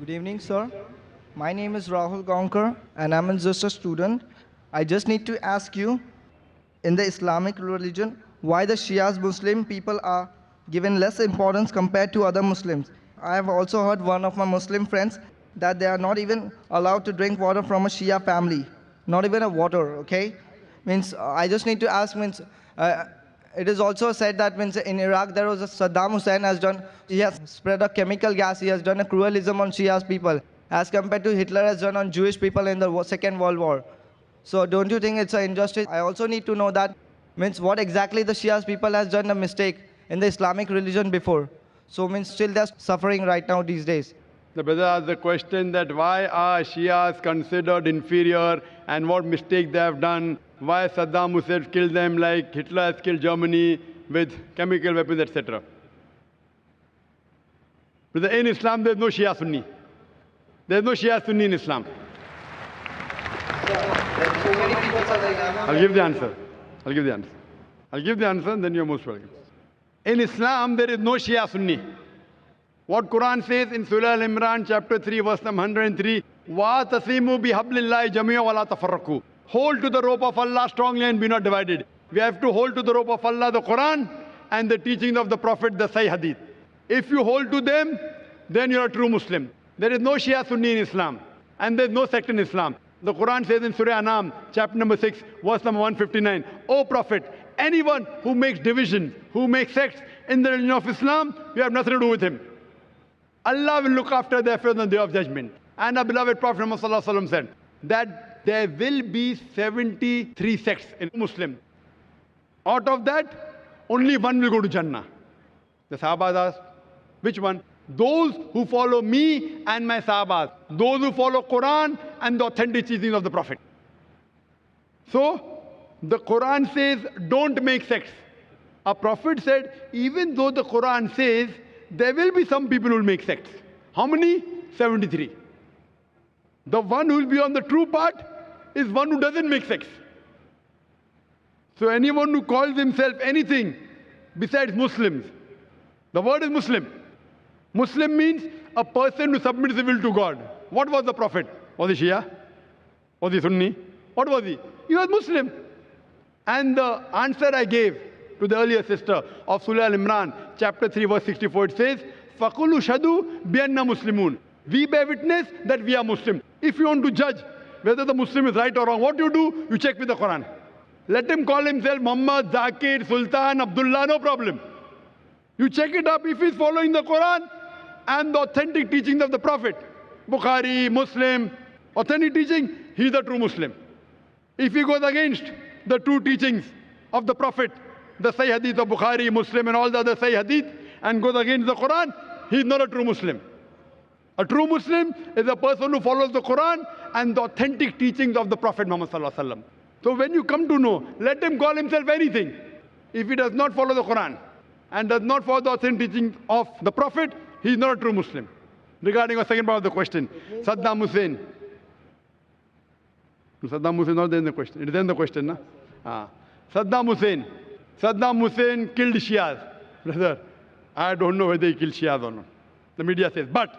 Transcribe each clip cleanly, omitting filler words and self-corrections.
Good evening, sir. My name is Rahul and I'm just a student. I just need to ask you, in the Islamic religion, why the Shias Muslim people are given less importance compared to other Muslims. I have also heard one of my Muslim friends that they are not even allowed to drink water from a Shia family, not even a water, okay? Means I just need to ask, uh, it is also said that means in Iraq there was a Saddam Hussein has done, he has spread a chemical gas, he has done a cruelism on Shia's people, as compared to Hitler has done on Jewish people in the Second World War. So don't you think it's an injustice? I also need to know that means what exactly the Shias people has done a mistake in the Islamic religion before. So means still they're suffering right now these days. The brother asked the question that why are Shias considered inferior and what mistake they have done, why Saddam Hussein killed them like Hitler has killed Germany with chemical weapons, etc. Brother, in Islam there is no Shia Sunni. There is no Shia Sunni in Islam. I'll give the answer. I'll give the answer. I'll give the answer and then you're most welcome. In Islam there is no Shia Sunni. What Quran says in Surah Al-Imran chapter 3 verse number 103, وَاتَصِمُوا بِحَبْلِ اللَّهِ جَمِيعًا وَلَا تَفَرَّقُوا. Hold to the rope of Allah strongly and be not divided. We have to hold to the rope of Allah, the Quran, and the teachings of the Prophet, the Sahih Hadith. If you hold to them, then you're a true Muslim. There is no Shia Sunni in Islam, and there's no sect in Islam. The Quran says in Surah Anam, chapter number 6, verse number 159, O Prophet, anyone who makes division, who makes sects in the religion of Islam, you have nothing to do with him. Allah will look after their affairs on the day of judgment. And our beloved Prophet Muhammad said that there will be 73 sects in Muslim. Out of that, only one will go to Jannah. The Sahabas asked, which one? Those who follow me and my Sahabas. Those who follow Quran and the authentic teachings of the Prophet. So, the Quran says, don't make sects. Our Prophet said, even though the Quran says, there will be some people who will make sects. How many? 73. The one who will be on the true path is one who doesn't make sects. So anyone who calls himself anything besides Muslims, the word is Muslim. Muslim means a person who submits his will to God. What was the Prophet? Was he Shia? Was he Sunni? What was he? He was Muslim. And the answer I gave to the earlier sister of Surah Al-Imran, chapter 3, verse 64, it says, فَقُلُوا شَهَدُوا بِأَنَّا مُسْلِمُونَ. We bear witness that we are Muslim. If you want to judge whether the Muslim is right or wrong, what you do? You check with the Quran. Let him call himself Muhammad, Zakir, Sultan, Abdullah, no problem. You check it up if he's following the Quran and the authentic teachings of the Prophet. Bukhari, Muslim, authentic teaching, he's a true Muslim. If he goes against the true teachings of the Prophet, the Sahih Hadith of Bukhari, Muslim and all the other Sahih Hadith, and goes against the Quran, he's not a true Muslim. A true Muslim is a person who follows the Quran and the authentic teachings of the Prophet Muhammad Sallallahu Alaihi Wasallam. So when you come to know, let him call himself anything. If he does not follow the Quran and does not follow the authentic teaching of the Prophet, he is not a true Muslim. Regarding the second part of the question, Saddam Hussein. Saddam Hussein is not there in the question. It is in the question, na? Saddam Hussein. Saddam Hussein killed Shias. Brother, I don't know whether he killed Shias or not. The media says. But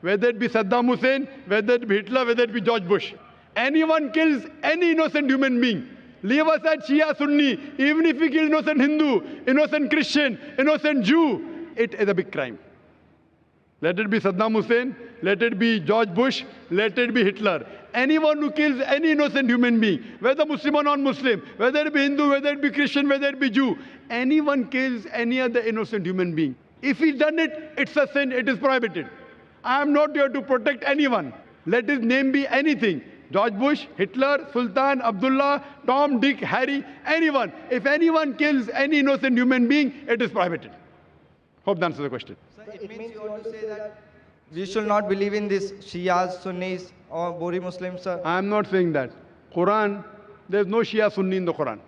whether it be Saddam Hussein, whether it be Hitler, whether it be George Bush, anyone kills any innocent human being, leave aside Shia, Sunni, even if he kills innocent Hindu, innocent Christian, innocent Jew, it is a big crime. Let it be Saddam Hussein, let it be George Bush, let it be Hitler. Anyone who kills any innocent human being, whether Muslim or non-Muslim, whether it be Hindu, whether it be Christian, whether it be Jew, anyone kills any other innocent human being. If he's done it, it's a sin, it is prohibited. I am not here to protect anyone. Let his name be anything. George Bush, Hitler, Sultan, Abdullah, Tom, Dick, Harry, anyone. If anyone kills any innocent human being, it is prohibited. Hope that answers the question. So it means you want to say that we should not believe in this Shias, Sunnis or Bori Muslims, sir? I am not saying that. Quran, there is no Shia Sunni in the Quran.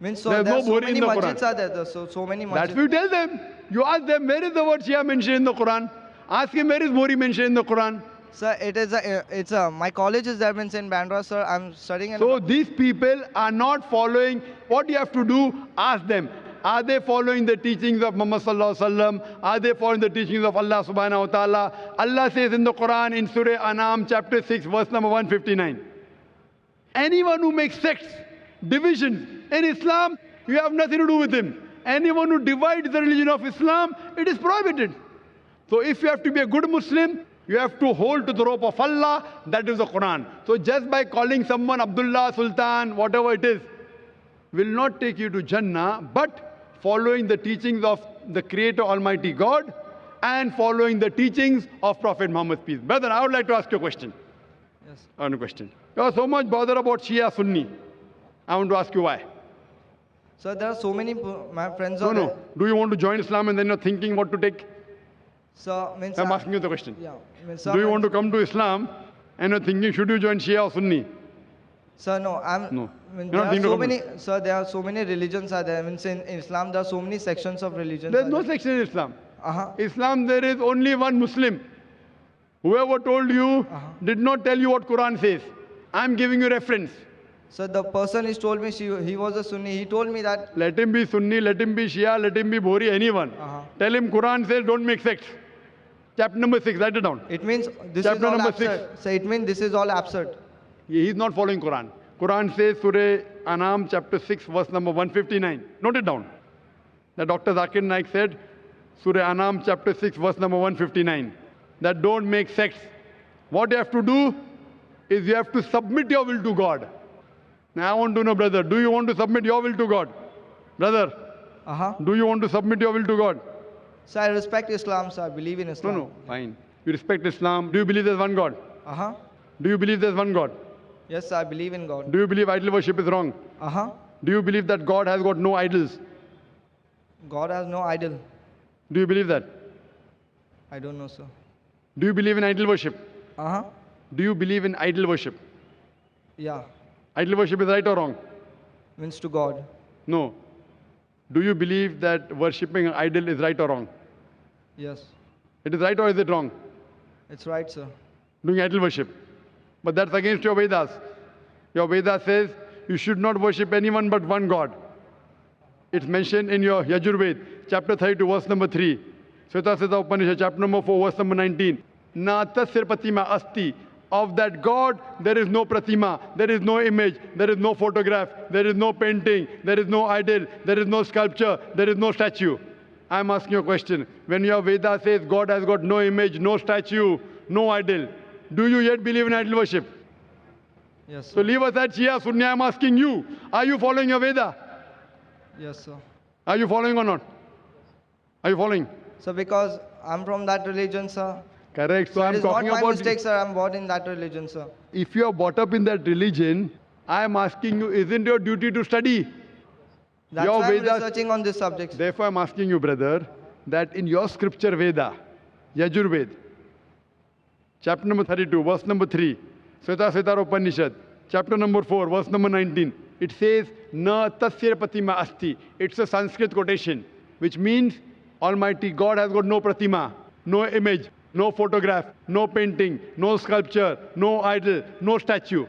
Means so There's no so Bori many in the masjids Quran. are there, so many masjids. That's what you tell them. You ask them, where is the word Shia mentioned in the Quran? Ask him, where is Bori mentioned in the Quran? Sir, my college is there, means in Bandra, sir. I'm studying in. So these people are not following. What you have to do, ask them. Are they following the teachings of Muhammad sallallahu alaihi wasallam? Are they following the teachings of Allah subhanahu wa ta'ala? Allah says in the Quran in Surah Anam chapter 6 verse number 159. Anyone who makes sects, divisions in Islam, you have nothing to do with him. Anyone who divides the religion of Islam, it is prohibited. So if you have to be a good Muslim, you have to hold to the rope of Allah, that is the Quran. So just by calling someone Abdullah, Sultan, whatever it is, will not take you to Jannah, but following the teachings of the Creator Almighty God and following the teachings of Prophet Muhammad peace. Brother, I would like to ask you a question. Yes. One question. You are so much bothered about Shia Sunni. I want to ask you why. So there are so many, my friends No, are no. there. Do you want to join Islam and then you're thinking what to take? So, means I'm asking you the question. Yeah. Means, Do you want to come to Islam and you're thinking, should you join Shia or Sunni? Sir, no, No. Means You're there not are thinking so of many, sir, there are so many religions are there. Means in Islam, there are so many sections of religions. There's no section in Islam. Uh-huh. Islam, there is only one Muslim. Whoever told you did not tell you what Quran says. I'm giving you reference. So the person is told me he was a Sunni. He told me that. Let him be Sunni, let him be Shia, let him be Bhori, anyone. Tell him Quran says don't make sects. Chapter number 6, write it down. It means this Chapter is all number absurd. So it means this is all absurd. He's not following Quran. Quran says Surah Anam chapter 6 verse number 159. Note it down. The Dr. Zakir Naik said Surah Anam chapter 6 verse number 159. That don't make sects. What you have to do is you have to submit your will to God. Now I want to know, brother, do you want to submit your will to God? Brother, do you want to submit your will to God? So I respect Islam, so I believe in Islam. No, fine. You respect Islam. Do you believe there's one God? Do you believe there's one God? Yes, I believe in God. Do you believe idol worship is wrong? Do you believe that God has got no idols? God has no idol. Do you believe that? I don't know, sir. Do you believe in idol worship? Do you believe in idol worship? Yeah. Idol worship is right or wrong? Means to God. No. Do you believe that worshipping an idol is right or wrong? Yes. It is right or is it wrong? It's right, sir. Doing idol worship. But that's against your Vedas. Your Vedas says you should not worship anyone but one God. It's mentioned in your Yajurved, chapter 32, verse number 3. Sveta Upanishad, chapter number 4, verse number 19. Na tasir pratima asti. Of that God, there is no pratima, there is no image, there is no photograph, there is no painting, there is no idol, there is no sculpture, there is no statue. I'm asking you a question. When your Veda says God has got no image, no statue, no idol, do you yet believe in idol worship? Yes, sir. So leave aside Shia, Sunni, I'm asking you, are you following your Veda? Yes, sir. Are you following or not? Are you following? So because I'm from that religion, sir. Correct. So It I'm is not talking my about mistake, sir. I'm born in that religion, sir. if you are brought up in that religion, I am asking you, isn't your duty to study? That's Your why I'm Vedas- researching on this subject. Therefore, I'm asking you, brother, that in your scripture Veda, Yajurved, chapter number 32, verse number 3, Sveta Upanishad, chapter number 4, verse number 19, it says, Na tasya pratima asti. It's a Sanskrit quotation, which means Almighty God has got no pratima, no image, no photograph, no painting, no sculpture, no idol, no statue.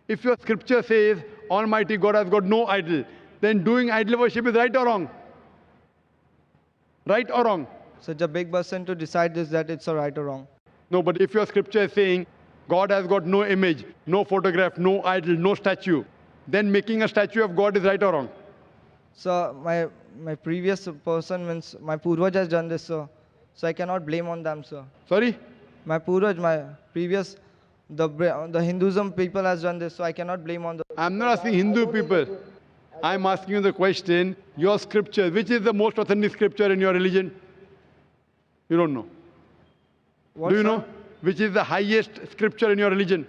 If your scripture says Almighty God has got no idol, then doing idol worship is right or wrong? Right or wrong? Such a big person to decide this, that it's a right or wrong. No, but if your scripture is saying God has got no image, no photograph, no idol, no statue, then making a statue of God is right or wrong? So my previous person means my Purvaj has done this, sir. So I cannot blame on them, sir. Sorry? My Purvaj, my previous, the Hinduism people has done this, so I cannot blame on the. I'm not asking Hindu people. I'm asking you the question, your scripture, which is the most authentic scripture in your religion? You don't know. What, Do you sir? know? Which is the highest scripture in your religion?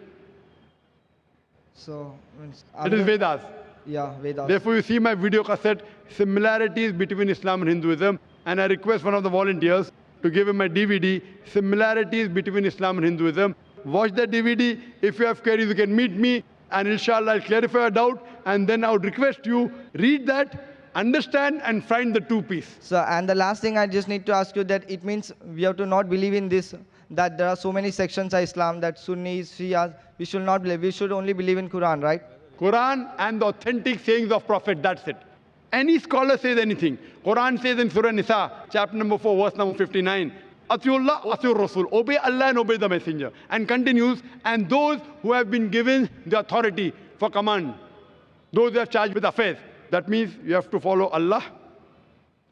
So means It is Vedas. Yeah, Vedas. Therefore, you see my video cassette, similarities between Islam and Hinduism, and I request one of the volunteers to give him my DVD, similarities between Islam and Hinduism. Watch that DVD. If you have queries, you can meet me, and inshallah, I'll clarify your doubt, and then I would request you, read that, understand, and find the two piece. So, and the last thing I just need to ask you that it means we have to not believe in this, that there are so many sections of Islam, that Sunnis, Shias, we should not believe. We should only believe in Quran, right? Quran and the authentic sayings of Prophet, that's it. any scholar says anything, Quran says in Surah Nisa, chapter number 4, verse number 59, Atiullah, Atiur Rasul, obey Allah and obey the messenger. And continues, and those who have been given the authority for command, those who have charged with affairs, that means you have to follow Allah,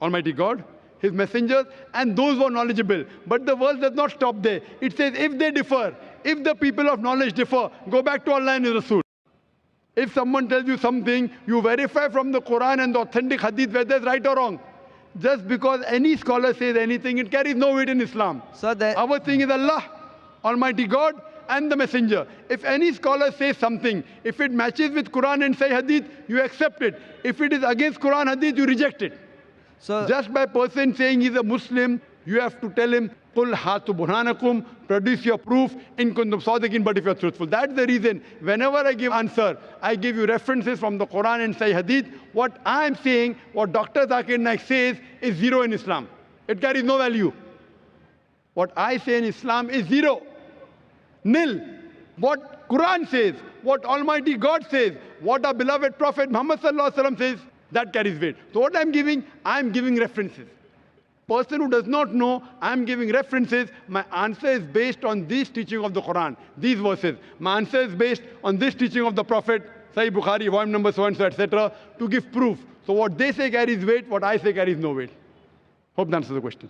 Almighty God, His messengers, and those who are knowledgeable. But the verse does not stop there. It says, if they differ, if the people of knowledge differ, go back to Allah and His Rasul. If someone tells you something, you verify from the Quran and the authentic hadith whether it's right or wrong. Just because any scholar says anything, it carries no weight in Islam. So that Our thing is Allah, Almighty God, and the messenger. If any scholar says something, if it matches with Quran and Sahih Hadith, you accept it. If it is against Quran Hadith, you reject it. so Just by person saying he's a Muslim, you have to tell him, Qul hatu burhanakum, produce your proof in kuntum sadiqin, but if you're truthful. That's the reason, whenever I give answer, I give you references from the Quran and Sahih Hadith. What I'm saying, what Dr. Zakir Naik says, is zero in Islam. It carries no value. What I say in Islam is zero. Nil. What Quran says, what Almighty God says, what our beloved Prophet Muhammad sallallahu alaihi wasallam says, that carries weight. So what I'm giving references. Person who does not know, I'm giving references. My answer is based on this teaching of the Quran, these verses. My answer is based on this teaching of the Prophet, Sahih Bukhari, volume number so and so, etc., to give proof. So what they say carries weight, what I say carries no weight. Hope that answers the question.